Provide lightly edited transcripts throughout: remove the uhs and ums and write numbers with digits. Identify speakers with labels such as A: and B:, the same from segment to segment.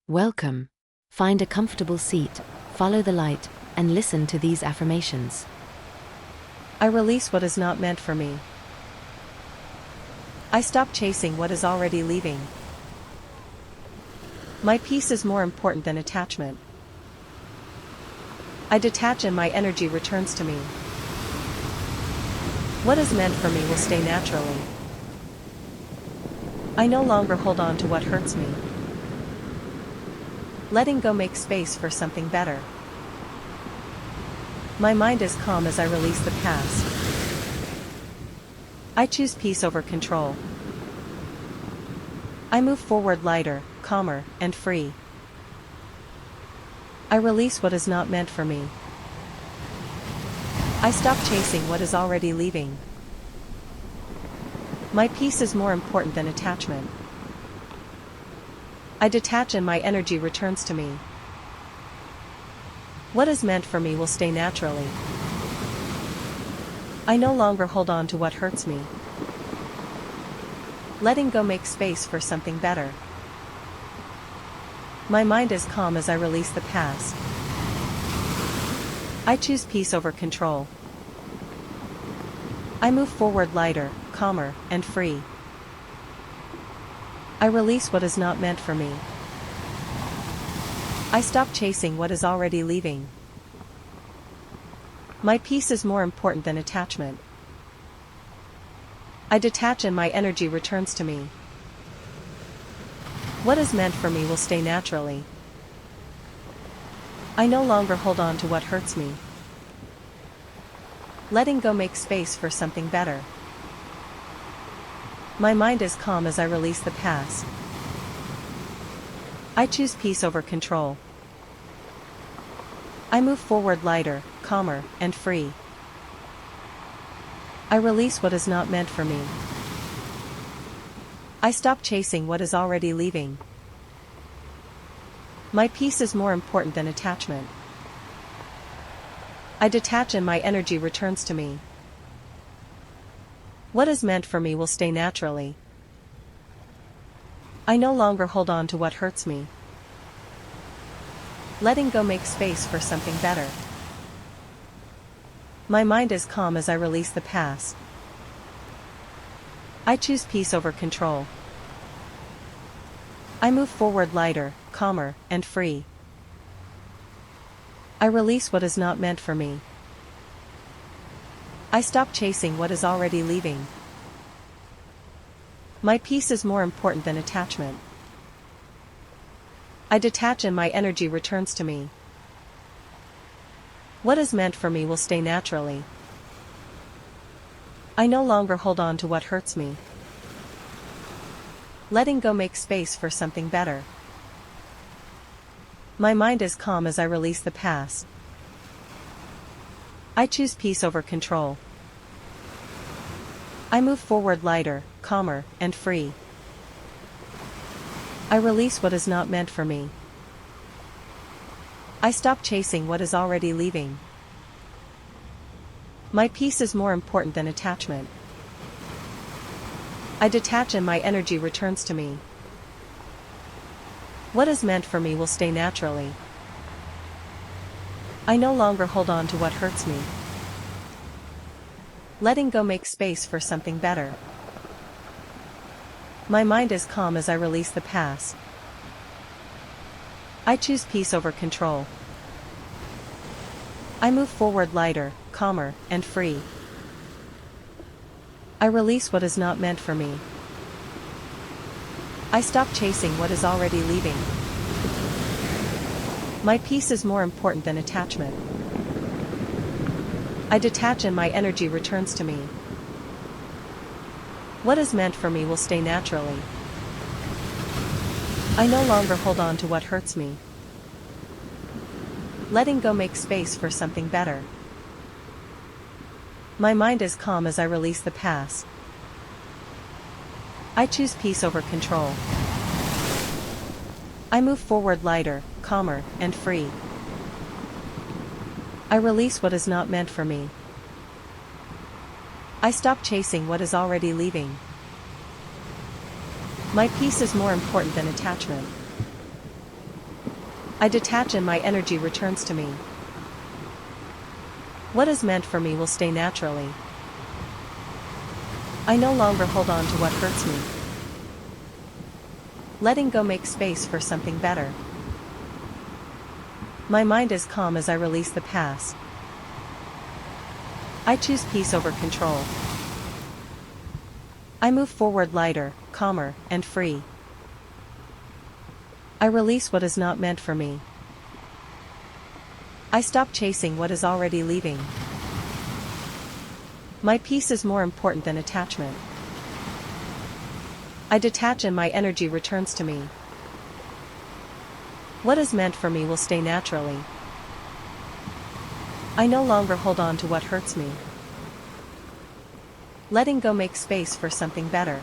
A: Welcome. Find a comfortable seat, follow the light, and listen to these affirmations.
B: I release what is not meant for me. I stop chasing what is already leaving. My peace is more important than attachment. I detach and my energy returns to me. What is meant for me will stay naturally. I no longer hold on to what hurts me. Letting go makes space for something better. My mind is calm as I release the past. I choose peace over control. I move forward lighter, calmer, and free. I release what is not meant for me. I stop chasing what is already leaving. My peace is more important than attachment. I detach and my energy returns to me. What is meant for me will stay naturally. I no longer hold on to what hurts me. Letting go makes space for something better. My mind is calm as I release the past. I choose peace over control. I move forward lighter, calmer, and free. I release what is not meant for me. I stop chasing what is already leaving. My peace is more important than attachment. I detach and my energy returns to me. What is meant for me will stay naturally. I no longer hold on to what hurts me. Letting go makes space for something better. My mind is calm as I release the past. I choose peace over control. I move forward lighter, calmer, and free. I release what is not meant for me. I stop chasing what is already leaving. My peace is more important than attachment. I detach and my energy returns to me. What is meant for me will stay naturally. I no longer hold on to what hurts me. Letting go makes space for something better. My mind is calm as I release the past. I choose peace over control. I move forward lighter, calmer, and free. I release what is not meant for me. I stop chasing what is already leaving. My peace is more important than attachment. I detach and my energy returns to me. What is meant for me will stay naturally. I no longer hold on to what hurts me. Letting go makes space for something better. My mind is calm as I release the past. I choose peace over control. I move forward lighter, calmer, and free. I release what is not meant for me. I stop chasing what is already leaving. My peace is more important than attachment. I detach and my energy returns to me. What is meant for me will stay naturally. I no longer hold on to what hurts me. Letting go makes space for something better. My mind is calm as I release the past. I choose peace over control. I move forward lighter, calmer, and free. I release what is not meant for me. I stop chasing what is already leaving. My peace is more important than attachment. I detach and my energy returns to me. What is meant for me will stay naturally. I no longer hold on to what hurts me. Letting go makes space for something better. My mind is calm as I release the past. I choose peace over control. I move forward lighter, calmer, and free. I release what is not meant for me. I stop chasing what is already leaving. My peace is more important than attachment. I detach and my energy returns to me. What is meant for me will stay naturally. I no longer hold on to what hurts me. Letting go makes space for something better. My mind is calm as I release the past. I choose peace over control. I move forward lighter, calmer, and free. I release what is not meant for me. I stop chasing what is already leaving. My peace is more important than attachment. I detach and my energy returns to me. What is meant for me will stay naturally. I no longer hold on to what hurts me. Letting go makes space for something better.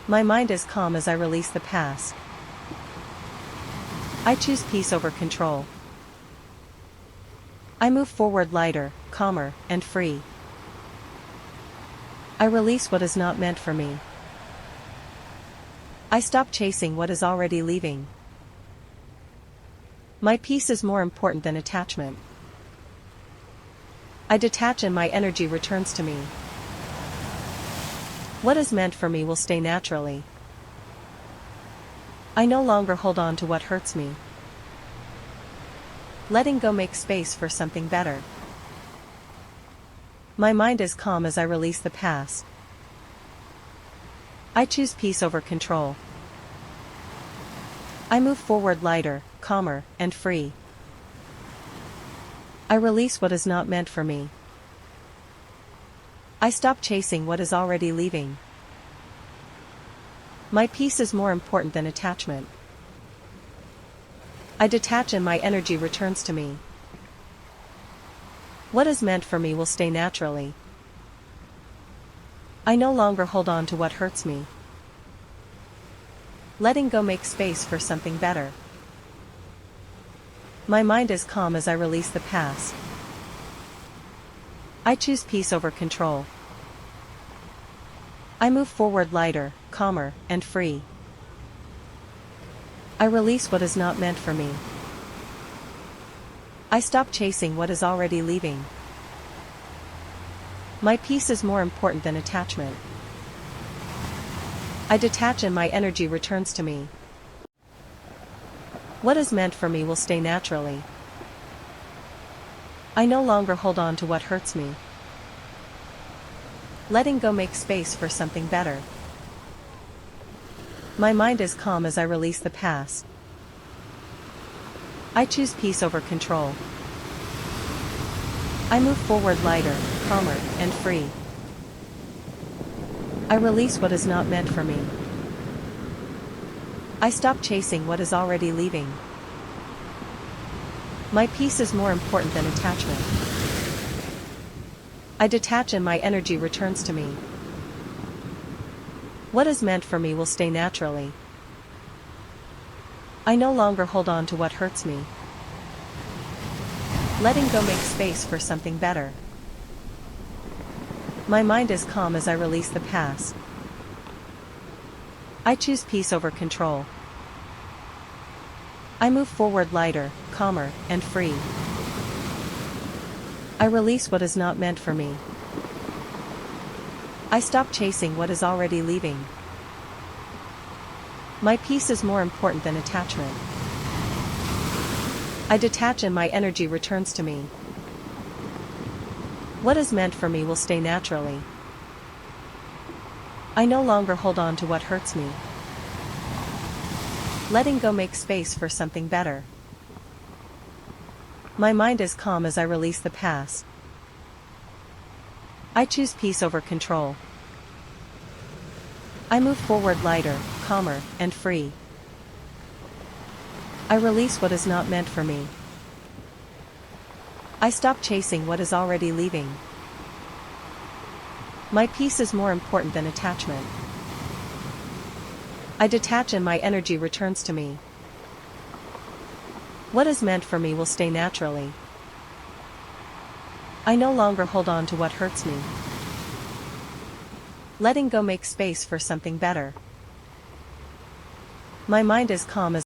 B: My mind is calm as I release the past. I choose peace over control. I move forward lighter, calmer, and free. I release what is not meant for me. I stop chasing what is already leaving. My peace is more important than attachment. I detach and my energy returns to me. What is meant for me will stay naturally. I no longer hold on to what hurts me. Letting go makes space for something better. My mind is calm as I release the past. I choose peace over control. I move forward lighter, calmer, and free. I release what is not meant for me. I stop chasing what is already leaving. My peace is more important than attachment. I detach and my energy returns to me. What is meant for me will stay naturally. I no longer hold on to what hurts me. Letting go makes space for something better. My mind is calm as I release the past. I choose peace over control. I move forward lighter, calmer, and free. I release what is not meant for me. I stop chasing what is already leaving. My peace is more important than attachment. I detach and my energy returns to me. What is meant for me will stay naturally. I no longer hold on to what hurts me. Letting go makes space for something better. My mind is calm as I release the past. I choose peace over control. I move forward lighter, calmer, and free. I release what is not meant for me. I stop chasing what is already leaving. My peace is more important than attachment. I detach and my energy returns to me. What is meant for me will stay naturally. I no longer hold on to what hurts me. Letting go makes space for something better. My mind is calm as I release the past. I choose peace over control. I move forward lighter, calmer, and free. I release what is not meant for me. I stop chasing what is already leaving. My peace is more important than attachment. I detach and my energy returns to me. What is meant for me will stay naturally. I no longer hold on to what hurts me. Letting go makes space for something better. My mind is calm as I release the past. I choose peace over control. I move forward lighter, calmer, and free. I release what is not meant for me. I stop chasing what is already leaving. My peace is more important than attachment. I detach and my energy returns to me. What is meant for me will stay naturally. I no longer hold on to what hurts me. Letting go makes space for something better. My mind is calm as